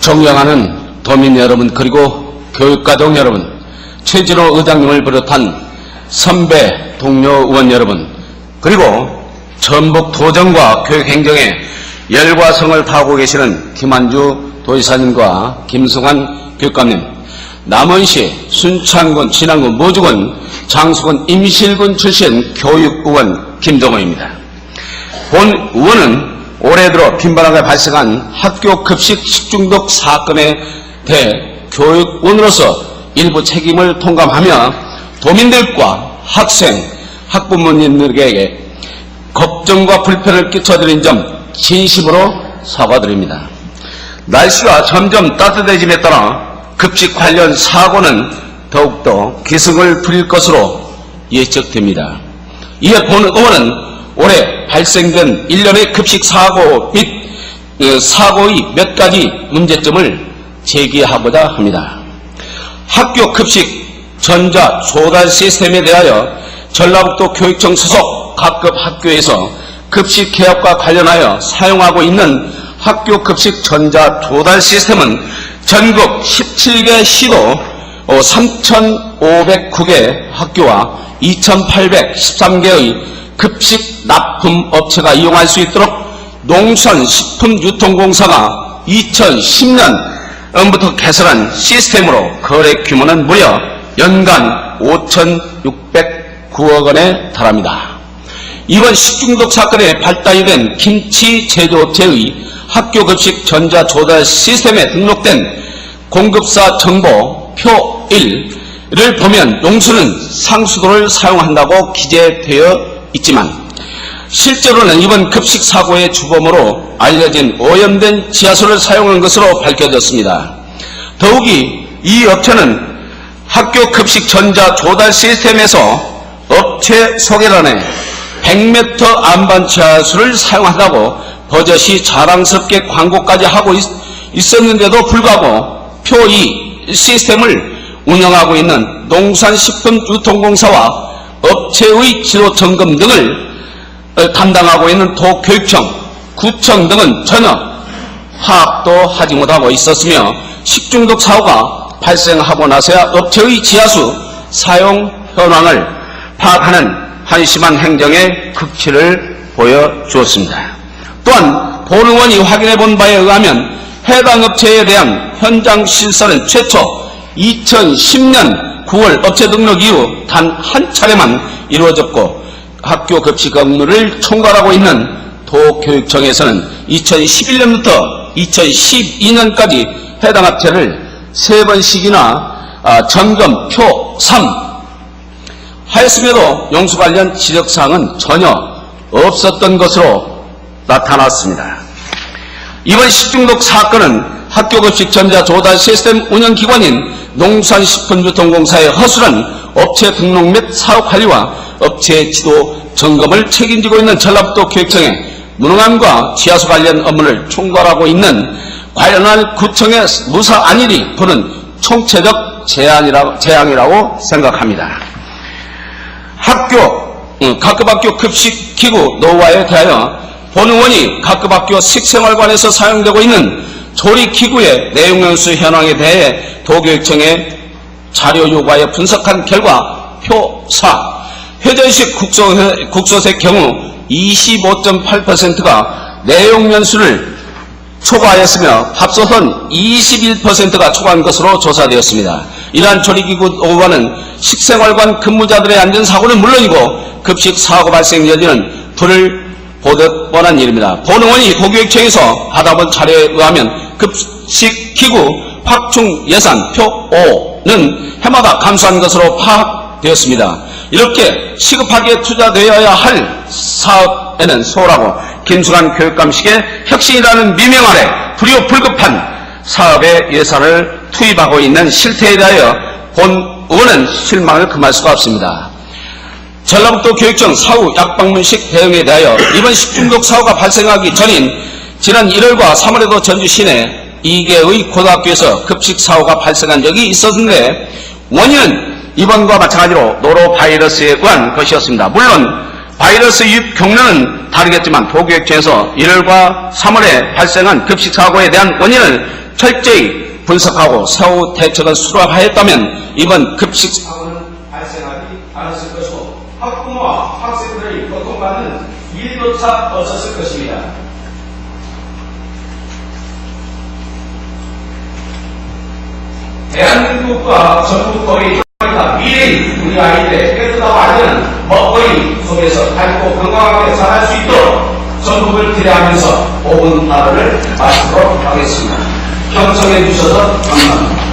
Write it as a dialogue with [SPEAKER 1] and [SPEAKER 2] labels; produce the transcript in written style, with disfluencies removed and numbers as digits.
[SPEAKER 1] 존경하는 도민 여러분, 그리고 교육가족 여러분, 최진호 의장님을 비롯한 선배 동료 의원 여러분, 그리고 전북 도정과 교육행정에 열과 성을 다하고 계시는 김한주 도지사님과 김승환 교육감님, 남원시, 순창군, 진안군, 무주군, 장수군, 임실군 출신 교육의원 김정호입니다. 본 의원은 올해 들어 빈번하게 발생한 학교 급식 식중독 사건에 대해 교육원으로서 일부 책임을 통감하며 도민들과 학생, 학부모님들에게 걱정과 불편을 끼쳐드린 점 진심으로 사과드립니다. 날씨가 점점 따뜻해짐에 따라 급식 관련 사고는 더욱더 기승을 부릴 것으로 예측됩니다. 이에 본 의원은 올해 발생된 일련의 급식 사고 및 사고의 몇 가지 문제점을 제기하고자 합니다. 학교 급식 전자 조달 시스템에 대하여 전라북도 교육청 소속 각급 학교에서 급식 개혁과 관련하여 사용하고 있는 학교 급식 전자 조달 시스템은 전국 17개 시도 3,509개 학교와 2,813개의 급식 납품업체가 이용할 수 있도록 농수산식품유통공사가 2010년부터 개설한 시스템으로 거래 규모는 무려 연간 5,609억 원에 달합니다. 이번 식중독 사건에 발단이 된 김치 제조업체의 학교급식 전자조달 시스템에 등록된 공급사 정보 표 1을 보면 용수는 상수도를 사용한다고 기재되어 있지만 실제로는 이번 급식 사고의 주범으로 알려진 오염된 지하수를 사용한 것으로 밝혀졌습니다. 더욱이 이 업체는 학교 급식 전자 조달 시스템에서 업체 소개란에 100m 안반 지하수를 사용한다고 버젓이 자랑스럽게 광고까지 하고 있었는데도 불구하고 표 2 시스템을 운영하고 있는 농산식품유통공사와 업체의 지도 점검 등을 담당하고 있는 도교육청, 구청 등은 전혀 파악도 하지 못하고 있었으며 식중독 사고가 발생하고 나서야 업체의 지하수 사용 현황을 파악하는 한심한 행정의 극치를 보여주었습니다. 또한 본 의원이 확인해 본 바에 의하면 해당 업체에 대한 현장 실사는 최초 2010년 9월 업체 등록 이후 단 한 차례만 이루어졌고 학교 급식 업무를 총괄하고 있는 도교육청에서는 2011년부터 2012년까지 해당 업체를 3번씩이나 점검 표 3 하였음에도 용수 관련 지적사항은 전혀 없었던 것으로 나타났습니다. 이번 식중독 사건은 학교급식 전자조달 시스템 운영기관인 농산식품유통공사의 허술한 업체 등록 및 사업관리와 업체 지도 점검을 책임지고 있는 전라북도 교육청의 무능함과 지하수 관련 업무를 총괄하고 있는 관련한 구청의 무사 안일이 부른 총체적 재앙이라고 생각합니다. 각급 학교 급식기구 노후화에 대하여 본 의원이 각급 학교 식생활관에서 사용되고 있는 조리기구의 내용연수 현황에 대해 도교육청에 자료 요구하여 분석한 결과 표 4 회전식 국소색 경우 25.8%가 내용연수를 초과하였으며 밥솥은 21%가 초과한 것으로 조사되었습니다. 이러한 조리기구 노후화는 식생활관 근무자들의 안전사고는 물론이고 급식 사고 발생 여지는 불을 보듯 뻔한 일입니다. 본 의원이 도교육청에서 받아본 자료에 의하면 급식기구 확충 예산 표 5는 해마다 감소한 것으로 파악되었습니다. 이렇게 시급하게 투자되어야 할 사업에는 소홀하고 김승환 교육감식의 혁신이라는 미명 아래 불효불급한 사업에 예산을 투입하고 있는 실태에 대하여 본 의원은 실망을 금할 수가 없습니다. 전라북도 교육청 사후 약방문식 대응에 대하여 이번 식중독 사고가 발생하기 전인 지난 1월과 3월에도 전주 시내 2개의 고등학교에서 급식 사고가 발생한 적이 있었는데 원인은 이번과 마찬가지로 노로바이러스에 의한 것이었습니다. 물론 바이러스 유입 경로는 다르겠지만 보건복지부에서 1월과 3월에 발생한 급식사고에 대한 원인을 철저히 분석하고 사후 대책을 수립하였다면 이번 급식사고는 발생하지 않았을 것이고 학부모와 학생들의 고통받는 일조차 없었을 것입니다. 대한민국과 전국 거의 미래인 우리 아이들의 깨끗하고 안전한 먹거리 속에서 밝고 건강하게 자랄 수 있도록 전국을 기대하면서 5분 발언을 마치도록 하겠습니다. 경청해 주셔서 감사합니다.